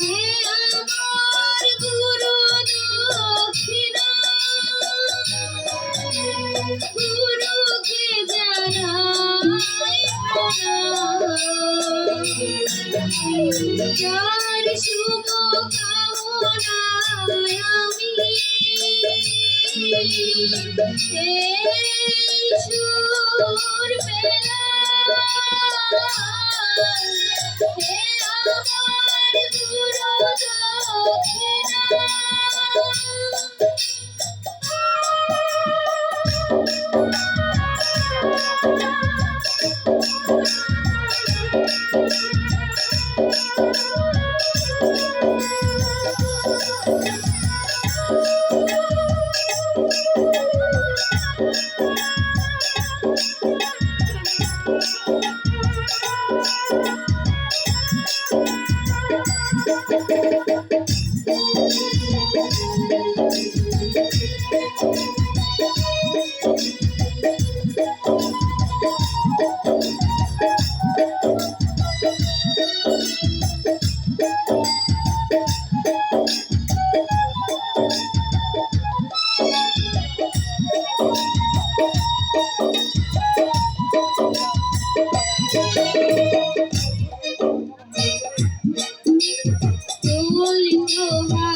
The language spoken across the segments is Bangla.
হে আমার গুরু দক্ষিণা, গুরুকে জানাই প্রণাম। যার শুভ কামনায় আমি এই সুর পেলাম, হে আমার গুরু দক্ষিণা।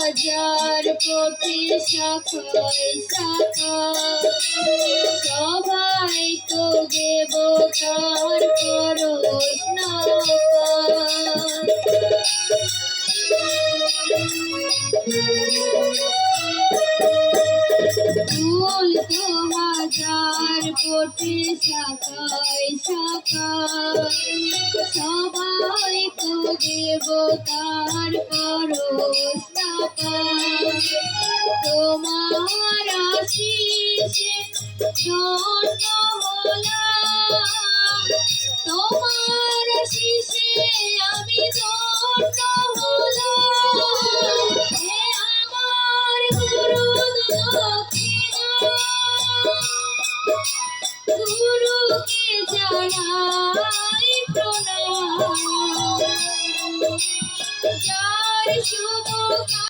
হাজার কোটি শাখায় শাখায় সবাই তো দেবতার পরশ নাপায়। ফুল তো হাজার কোটি শাখায় শাখায় সবাই তো দেবতার পরশ নাপায়। তোমার আশিসে ধন্য হলাম, তোমার আশিসে আমি ধন্য হলাম। হে আমার গুরু দক্ষিণা, গুরুকে জানাই প্রণাম। যার শুভ